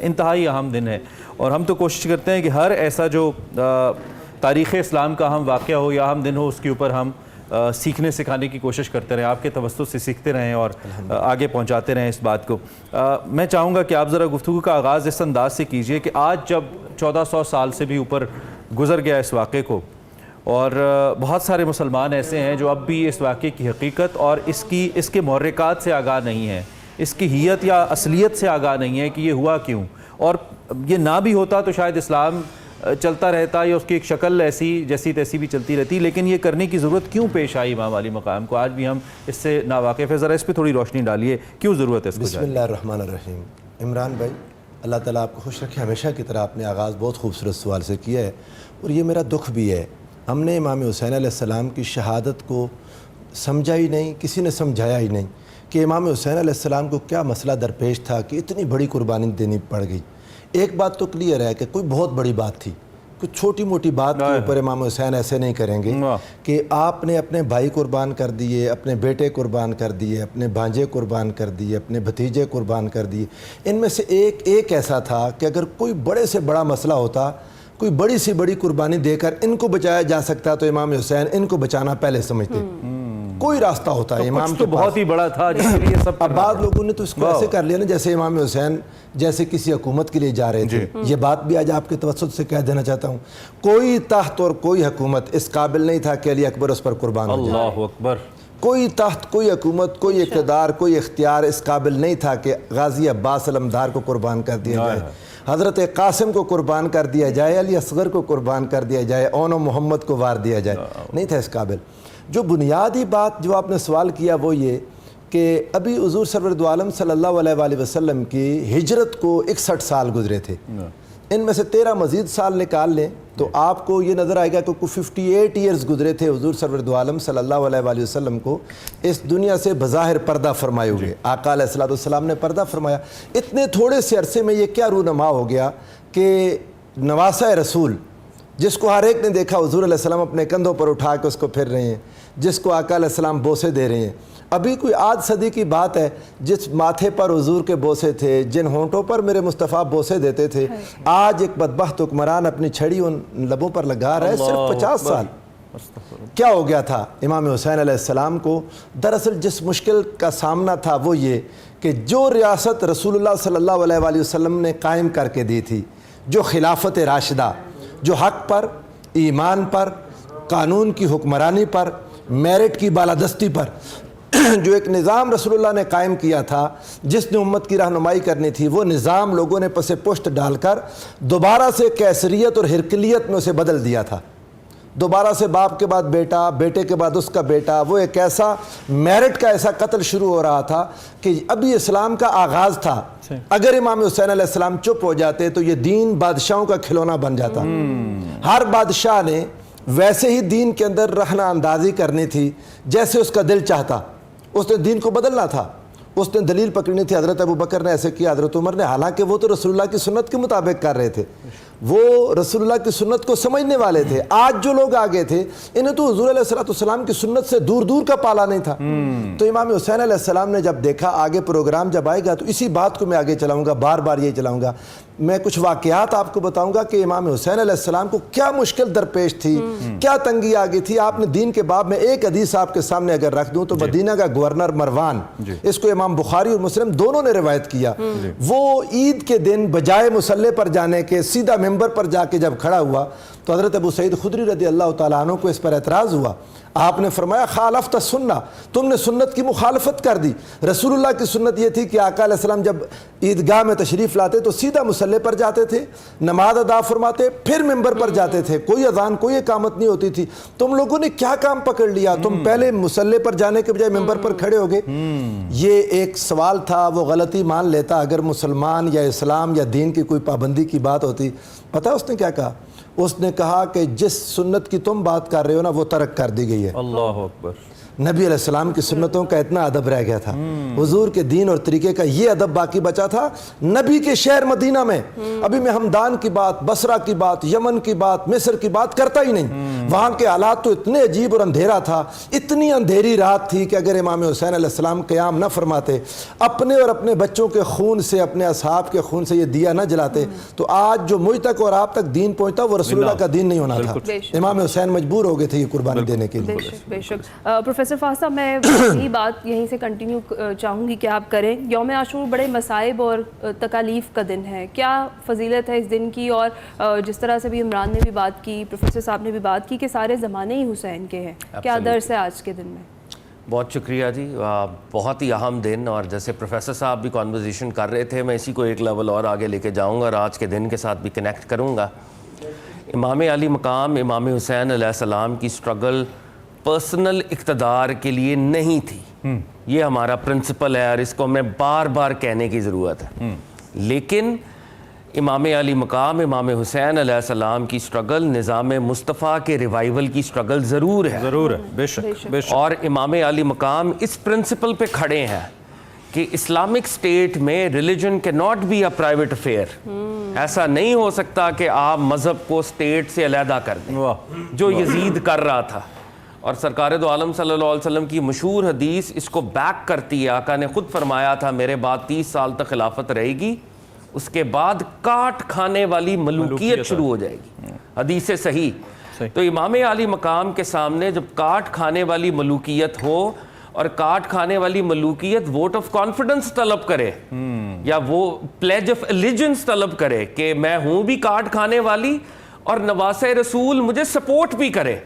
انتہائی اہم دن ہے اور ہم تو کوشش کرتے ہیں کہ ہر ایسا جو تاریخ اسلام کا اہم واقعہ ہو یا اہم دن ہو اس کے اوپر ہم سیکھنے سکھانے کی کوشش کرتے رہیں، آپ کے توسط سے سیکھتے رہیں اور آگے پہنچاتے رہیں اس بات کو۔ میں چاہوں گا کہ آپ ذرا گفتگو کا آغاز اس انداز سے کیجئے کہ آج جب 1400 سال سے بھی اوپر گزر گیا اس واقعے کو اور بہت سارے مسلمان ایسے ہیں جو اب بھی اس واقعے کی حقیقت اور اس کے محرکات سے آگاہ نہیں ہیں، اس کی حیت یا اصلیت سے آگاہ نہیں ہے کہ یہ ہوا کیوں، اور یہ نہ بھی ہوتا تو شاید اسلام چلتا رہتا یا اس کی ایک شکل ایسی جیسی تیسی بھی چلتی رہتی، لیکن یہ کرنے کی ضرورت کیوں پیش آئی امام علی مقام کو؟ آج بھی ہم اس سے ناواقف ہیں، ذرا اس پہ تھوڑی روشنی ڈالیے، کیوں ضرورت ہے اس کو؟ بسم اللہ الرحمن الرحیم۔ عمران بھائی، اللہ تعالیٰ آپ کو خوش رکھے، ہمیشہ کی طرح آپ نے آغاز بہت خوبصورت سوال سے کیا ہے، اور یہ میرا دکھ بھی ہے، ہم نے امام حسین علیہ السلام کی شہادت کو سمجھا ہی نہیں، کسی نے سمجھایا ہی نہیں کہ امام حسین علیہ السلام کو کیا مسئلہ درپیش تھا کہ اتنی بڑی قربانی دینی پڑ گئی۔ ایک بات تو کلیئر ہے کہ کوئی بہت بڑی بات تھی، کوئی چھوٹی موٹی بات کے اوپر امام حسین ایسے نہیں کریں گے کہ آپ نے اپنے بھائی قربان کر دیے، اپنے بیٹے قربان کر دیے، اپنے بھانجے قربان کر دیے، اپنے بھتیجے قربان کر دیے۔ ان میں سے ایک ایسا تھا کہ اگر کوئی بڑے سے بڑا مسئلہ ہوتا، کوئی بڑی سی بڑی قربانی دے کر ان کو بچایا جا سکتا تو امام حسین ان کو بچانا پہلے سمجھتے، کوئی راستہ ہوتا ہے امام تو بہت ہی بڑا تھا جس کے لیے سب۔ اب بعض لوگوں نے تو اس کو ایسے کر لیا نا جیسے امام حسین جیسے کسی حکومت کے لیے جا رہے تھے۔ یہ بات بھی آج آپ کے توسط سے کہہ دینا چاہتا ہوں، کوئی تخت اور کوئی حکومت اس قابل نہیں تھا کہ علی اکبر اس پر قربان ہو جائے۔ اللہ اکبر۔ کوئی تخت، کوئی حکومت، کوئی اقتدار، کوئی اختیار اس قابل نہیں تھا کہ غازی عباس علمدار کو قربان کر دیا جائے، حضرت قاسم کو قربان کر دیا جائے، علی اصغر کو قربان کر دیا جائے، اون و محمد کو وار دیا جائے، نہیں تھا اس قابل۔ جو بنیادی بات جو آپ نے سوال کیا وہ یہ کہ ابھی حضور سرور دو عالم صلی اللہ علیہ وآلہ وسلم کی ہجرت کو 61 سال گزرے تھے، ان میں سے 13 مزید سال نکال لیں تو آپ کو یہ نظر آئے گا کہ 58 ایئرز گزرے تھے حضور سرور دو عالم صلی اللہ علیہ وآلہ وسلم کو اس دنیا سے بظاہر پردہ فرمائے ہوئے۔ آقا علیہ السلام نے پردہ فرمایا، اتنے تھوڑے سے عرصے میں یہ کیا رونما ہو گیا کہ نواسہ رسول جس کو ہر ایک نے دیکھا حضور علیہ السلام اپنے کندھوں پر اٹھا کے اس کو پھر رہے ہیں، جس کو آقا علیہ السلام بوسے دے رہے ہیں۔ ابھی کوئی آدھ صدی کی بات ہے جس ماتھے پر حضور کے بوسے تھے، جن ہونٹوں پر میرے مصطفیٰ بوسے دیتے تھے، آج ایک بدبخت حکمران اپنی چھڑی ان لبوں پر لگا رہا ہے، صرف 50 سال۔ کیا ہو گیا تھا امام حسین علیہ السلام کو؟ دراصل جس مشکل کا سامنا تھا وہ یہ کہ جو ریاست رسول اللہ صلی اللہ علیہ وآلہ وسلم نے قائم کر کے دی تھی، جو خلافت راشدہ، جو حق پر، ایمان پر، قانون کی حکمرانی پر، میرٹ کی بالادستی پر جو ایک نظام رسول اللہ نے قائم کیا تھا، جس نے امت کی رہنمائی کرنی تھی، وہ نظام لوگوں نے پس پشت ڈال کر دوبارہ سے کیسریت اور ہرکلیت میں اسے بدل دیا تھا۔ دوبارہ سے باپ کے بعد بیٹا، بیٹے کے بعد اس کا بیٹا، وہ ایک ایسا میرٹ کا ایسا قتل شروع ہو رہا تھا کہ ابھی اسلام کا آغاز تھا۔ اگر امام حسین علیہ السلام چپ ہو جاتے تو یہ دین بادشاہوں کا کھلونا بن جاتا۔ ہر بادشاہ نے ویسے ہی دین کے اندر رہنا اندازی کرنی تھی جیسے اس کا دل چاہتا، اس نے دین کو بدلنا تھا، اس نے دلیل پکڑنی تھی۔ حضرت ابو بکر نے ایسے کیا، حضرت عمر نے، حالانکہ وہ تو رسول اللہ کی سنت کے مطابق کر رہے تھے، وہ رسول اللہ کی سنت کو سمجھنے والے تھے۔ آج جو لوگ آگے تھے انہیں تو حضور علیہ السلام کی سنت سے دور دور کا پالا نہیں تھا۔ تو امام حسین علیہ السلام نے جب دیکھا آگے پروگرام جب آئے گا تو اسی بات کو میں آگے چلاؤں گا، بار بار یہ چلاؤں گا، میں کچھ واقعات آپ کو بتاؤں گا کہ امام حسین علیہ السلام کو کیا مشکل درپیش تھی، کیا تنگی آگئی تھی۔ آپ نے دین کے باب میں ایک حدیث آپ کے سامنے اگر رکھ دوں تو مدینہ کا گورنر مروان، اس کو امام بخاری اور مسلم دونوں نے روایت کیا، وہ عید کے دن بجائے مصلی پر جانے کے سیدھا ممبر پر جا کے جب کھڑا ہوا تو حضرت ابو سعید خدری رضی اللہ تعالیٰ عنہ کو اس پر اعتراض ہوا۔ آپ نے فرمایا خالفت السنہ، تم نے سنت کی مخالفت کر دی۔ رسول اللہ کی سنت یہ تھی کہ آقا علیہ السلام جب عیدگاہ میں تشریف لاتے تو سیدھا مصلی پر جاتے تھے، نماز ادا فرماتے، پھر ممبر پر جاتے تھے، کوئی اذان کوئی اقامت نہیں ہوتی تھی۔ تم لوگوں نے کیا کام پکڑ لیا، تم پہلے مصلی پر جانے کے بجائے ممبر پر کھڑے ہو گئے۔ یہ ایک سوال تھا، وہ غلطی مان لیتا اگر مسلمان یا اسلام یا دین کی کوئی پابندی کی بات ہوتی۔ پتہ اس نے کیا کہا؟ اس نے کہا کہ جس سنت کی تم بات کر رہے ہو نا وہ ترک کر دی گئی ہے۔ اللہ اکبر۔ نبی علیہ السلام کی سنتوں کا اتنا ادب رہ گیا تھا، حضور کے دین اور طریقے کا یہ ادب باقی بچا تھا نبی کے شہر مدینہ میں۔ ابھی میں ہمدان کی بات، بصرہ کی بات، یمن کی بات، مصر کی بات کرتا ہی نہیں، وہاں کے حالات تو اتنے عجیب اور اندھیرا تھا، اتنی اندھیری رات تھی کہ اگر امام حسین علیہ السلام قیام نہ فرماتے، اپنے اور اپنے بچوں کے خون سے، اپنے اصحاب کے خون سے یہ دیا نہ جلاتے، تو آج جو مجھ تک اور آپ تک دین پہنچتا وہ رسول اللہ کا دین نہیں ہونا تھا۔ امام حسین مجبور ہو گئے تھے یہ قربانی دینے کے لیے۔ بے شک۔ پروفیسر فاضل صاحب، میں یہی بات یہیں سے کنٹینیو چاہوں گی کہ آپ کریں۔ یوم عاشور بڑے مصائب اور تکالیف کا دن ہے، کیا فضیلت ہے اس دن کی؟ اور جس طرح سے بھی عمران نے بھی بات کی، پروفیسر صاحب نے بھی بات کی کہ سارے زمانے ہی حسین کے ہیں، کیا درس ہے آج کے دن میں؟ بہت شکریہ جی، بہت ہی اہم دن، اور جیسے پروفیسر صاحب بھی کانورزیشن کر رہے تھے، میں اسی کو ایک لیول اور آگے لے کے جاؤں گا اور آج کے دن کے ساتھ بھی کنیکٹ کروں گا۔ امام علی مقام امام حسین علیہ السلام کی سٹرگل پرسنل اقتدار کے لیے نہیں تھی، یہ ہمارا پرنسپل ہے اور اس کو ہمیں بار بار کہنے کی ضرورت ہے، لیکن امام علی مقام امام حسین علیہ السلام کی سٹرگل نظام مصطفیٰ کے ریوائیول کی سٹرگل ضرور ہے، بے شک بے شک۔ اور امام علی مقام اس پرنسپل پہ کھڑے ہیں کہ اسلامک اسٹیٹ میں ریلیجن کی not be a private affair, ایسا نہیں ہو سکتا کہ آپ مذہب کو اسٹیٹ سے علیحدہ کر دیں، جو یزید کر رہا تھا۔ اور سرکار دو عالم صلی اللہ علیہ وسلم کی مشہور حدیث اس کو بیک کرتی ہے، آقا نے خود فرمایا تھا میرے بعد 30 سال تک خلافت رہے گی، اس کے بعد کاٹ کھانے والی ملوکیت شروع ہو جائے گی، حدیث صحیح۔ تو امام علی مقام کے سامنے جب کاٹ کھانے والی ملوکیت ہو، اور کاٹ کھانے والی ملوکیت ووٹ آف کانفیڈنس طلب کرے یا وہ پلیج آف الیجنس طلب کرے کہ میں ہوں بھی کاٹ کھانے والی اور نواسہ رسول مجھے سپورٹ بھی کرے،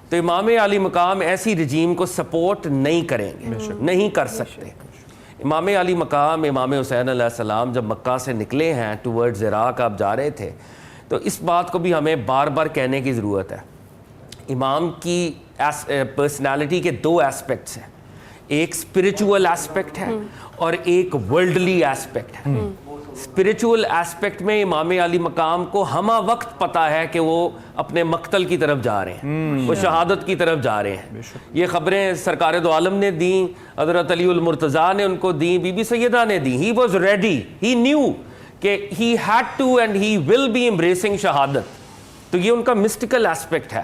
تو امام علی مقام ایسی رجیم کو سپورٹ نہیں کریں گے، نہیں کر سکتے۔ امام علی مقام امام حسین علیہ السلام جب مکہ سے نکلے ہیں ٹورڈز عراق آپ جا رہے تھے، تو اس بات کو بھی ہمیں بار بار کہنے کی ضرورت ہے۔ امام کی پرسنالٹی کے دو ایسپیکٹس ہیں، ایک اسپریچول ایسپیکٹ ہے اور ایک ورلڈلی ایسپیکٹ ہے۔ اسپریچول ایسپیکٹ میں امام علی مقام کو ہمہ وقت پتہ ہے کہ وہ اپنے مقتل کی طرف جا رہے ہیں، وہ شہادت کی طرف جا رہے ہیں۔ یہ خبریں سرکار دو عالم نے دیں، حضرت علی المرتضیٰ نے ان کو دیں، بی بی سیدہ نے دیں۔ He was ready, he knew کہ he had to and he will be embracing shahadat, تو یہ ان کا مسٹیکل ایسپیکٹ ہے۔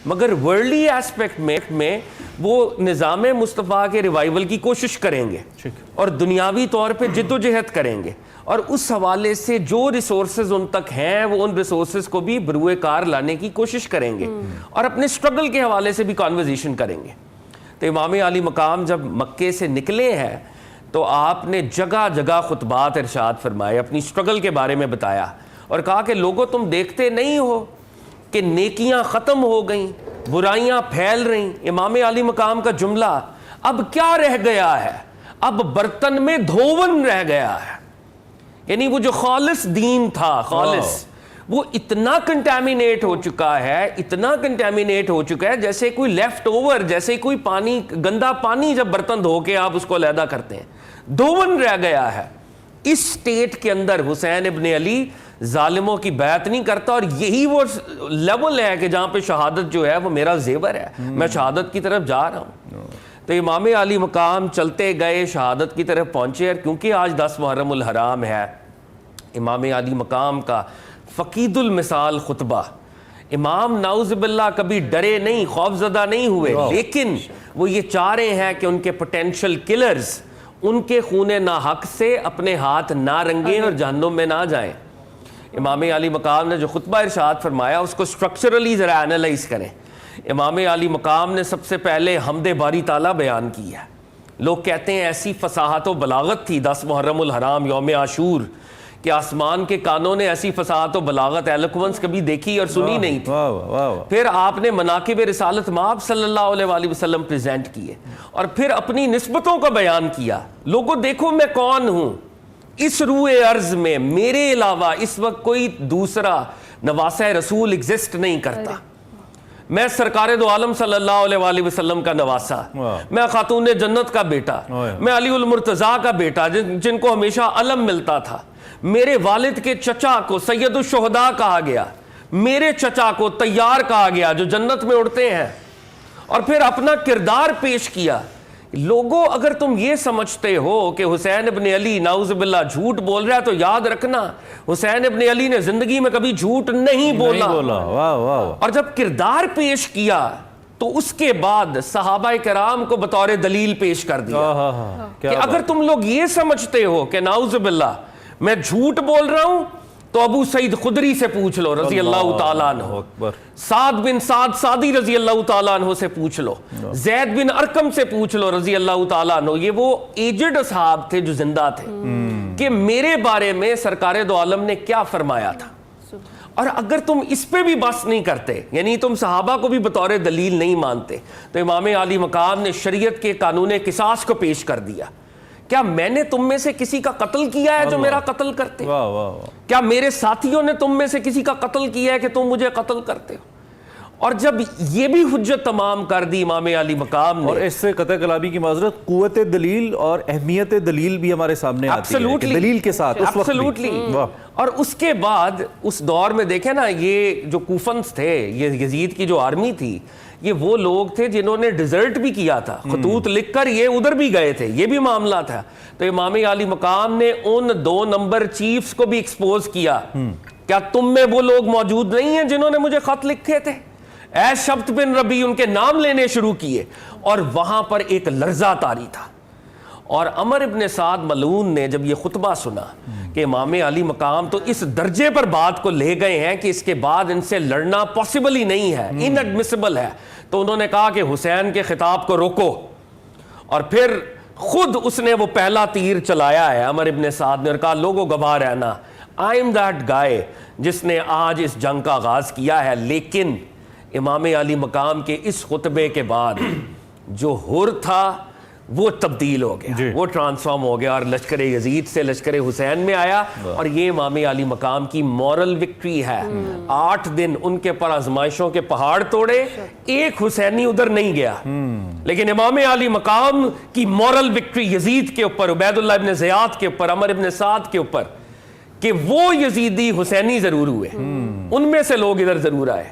مگر ورلڈلی ایسپیکٹ میں وہ نظام مصطفیٰ کے ریوائیول کی کوشش کریں گے اور دنیاوی طور پہ جد و جہد کریں گے، اور اس حوالے سے جو ریسورسز ان تک ہیں وہ ان ریسورسز کو بھی بروئے کار لانے کی کوشش کریں گے، اور اپنے سٹرگل کے حوالے سے بھی کانورزیشن کریں گے۔ تو امام علی مقام جب مکے سے نکلے ہیں تو آپ نے جگہ جگہ خطبات ارشاد فرمائے، اپنی سٹرگل کے بارے میں بتایا اور کہا کہ لوگوں تم دیکھتے نہیں ہو کہ نیکیاں ختم ہو گئیں، برائیاں پھیل رہیں۔ امام علی مقام کا جملہ، اب کیا رہ گیا ہے، اب برتن میں دھوون رہ گیا ہے، یعنی وہ جو خالص دین تھا، خالص، وہ اتنا کنٹامینیٹ ہو چکا ہے، اتنا کنٹامینیٹ ہو چکا ہے جیسے کوئی لیفٹ اوور، جیسے کوئی پانی، گندا پانی جب برتن دھو کے آپ اس کو علیحدہ کرتے ہیں، دھوون رہ گیا ہے۔ اس سٹیٹ کے اندر حسین ابن علی ظالموں کی بیعت نہیں کرتا، اور یہی وہ لیول ہے کہ جہاں پہ شہادت جو ہے وہ میرا زیور ہے، میں شہادت کی طرف جا رہا ہوں۔ تو امام علی مقام چلتے گئے، شہادت کی طرف پہنچے، اور کیونکہ آج 10 محرم الحرام ہے، امام علی مقام کا فقید المثال خطبہ، امام نعوذ باللہ کبھی ڈرے نہیں، خوف زدہ نہیں ہوئے، لیکن وہ یہ چاہ رہے ہیں کہ ان کے پوٹینشل کلرز ان کے خون ناحق سے اپنے ہاتھ نہ رنگیں اور جہنم میں نہ جائیں۔ امام علی مقام نے جو خطبہ ارشاد فرمایا اس کو سٹرکچرلی ذرا انالائز کریں۔ امام علی مقام نے سب سے پہلے حمد باری تعالیٰ بیان کی ہے۔ لوگ کہتے ہیں ایسی فصاحت و بلاغت تھی 10 محرم الحرام یوم عاشور کہ آسمان کے کانوں نے ایسی فصاحت و بلاغت، ایلوکوینس کبھی دیکھی اور سنی نہیں تھی۔ پھر آپ نے مناقب رسالت مآب صلی اللہ علیہ وآلہ وسلم پریزنٹ کیے، اور پھر اپنی نسبتوں کا بیان کیا۔ لوگوں دیکھو میں کون ہوں، اس روئے ارض میں میرے علاوہ اس وقت کوئی دوسرا نواسہ رسول ایگزسٹ نہیں کرتا، میں سرکار دو عالم صلی اللہ علیہ وآلہ وسلم کا نواسہ، میں خاتون جنت کا بیٹا، میں علی المرتضیٰ کا بیٹا جن کو ہمیشہ علم ملتا تھا، میرے والد کے چچا کو سید الشہداء کہا گیا، میرے چچا کو طیار کہا گیا جو جنت میں اڑتے ہیں، اور پھر اپنا کردار پیش کیا. لوگوں اگر تم یہ سمجھتے ہو کہ حسین ابن علی نعوذ باللہ جھوٹ بول رہا ہے تو یاد رکھنا حسین ابن علی نے زندگی میں کبھی جھوٹ نہیں بولا. واہ واہ. اور جب کردار پیش کیا تو اس کے بعد صحابہ کرام کو بطور دلیل پیش کر دیا کہ اگر تم لوگ یہ سمجھتے ہو کہ نعوذ باللہ میں جھوٹ بول رہا ہوں تو ابو سعید خدری سے پوچھ لو رضی اللہ تعالیٰ عنہ, سعد بن سعد سعدی رضی اللہ تعالیٰ عنہ سے پوچھ لو, زید بن ارقم سے پوچھ لو رضی اللہ تعالیٰ عنہ. یہ وہ ایجڈ اصحاب تھے جو زندہ تھے کہ میرے بارے میں سرکار دو عالم نے کیا فرمایا تھا. اور اگر تم اس پہ بھی بس نہیں کرتے, یعنی تم صحابہ کو بھی بطور دلیل نہیں مانتے, تو امام عالی مقام نے شریعت کے قانون قصاص کو پیش کر دیا. کیا میں نے تم میں سے کسی کا قتل کیا ہے جو میرا قتل کرتے؟ کیا میرے ساتھیوں نے تم میں سے کسی کا قتل کیا ہے کہ تم مجھے قتل کرتے ہو؟ اور جب یہ بھی حجت تمام کر دی امام علی مقام نے, اور اس سے قطع کلامی کی معذرت, قوت دلیل اور اہمیت دلیل بھی ہمارے سامنے آتی ہے کہ دلیل کے ساتھ اس وقت بھی. اور اس کے بعد اس دور میں دیکھیں نا, یہ جو کوفنس تھے, یہ یزید کی جو آرمی تھی, یہ وہ لوگ تھے جنہوں نے ڈیزرٹ بھی کیا تھا, خطوط لکھ کر یہ ادھر بھی گئے تھے, یہ بھی معاملہ تھا. تو امام علی مقام نے ان 2 نمبر چیفز کو بھی ایکسپوز کیا. کیا تم میں وہ لوگ موجود نہیں ہیں جنہوں نے مجھے خط لکھے تھے؟ اے شبت بن ربی, ان کے نام لینے شروع کیے, اور وہاں پر ایک لرزہ طاری تھا. اور عمر ابن سعد ملعون نے جب یہ خطبہ سنا کہ امام علی مقام تو اس درجے پر بات کو لے گئے ہیں کہ اس کے بعد ان سے لڑنا پاسبل ہی نہیں ہے, ان ایڈمیسبل ہے, تو انہوں نے کہا کہ حسین کے خطاب کو روکو. اور پھر خود اس نے وہ پہلا تیر چلایا ہے عمر ابن سعد نے, اور کہا لوگوں گواہ رہنا, آئی ایم دیٹ گائے جس نے آج اس جنگ کا آغاز کیا ہے. لیکن امام علی مقام کے اس خطبے کے بعد جو حر تھا وہ تبدیل ہو گیا, وہ ٹرانسفارم ہو گیا, اور لشکر یزید سے لشکر حسین میں آیا. اور یہ امام علی مقام کی مورل وکٹری ہے. 8 دن ان کے پر آزمائشوں کے پہاڑ توڑے, ایک حسینی ادھر نہیں گیا, لیکن امام علی مقام کی مورل وکٹری یزید کے اوپر, عبید اللہ ابن زیاد کے اوپر, عمر ابن سعد کے اوپر, کہ وہ یزیدی حسینی ضرور ہوئے, ان میں سے لوگ ادھر ضرور آئے.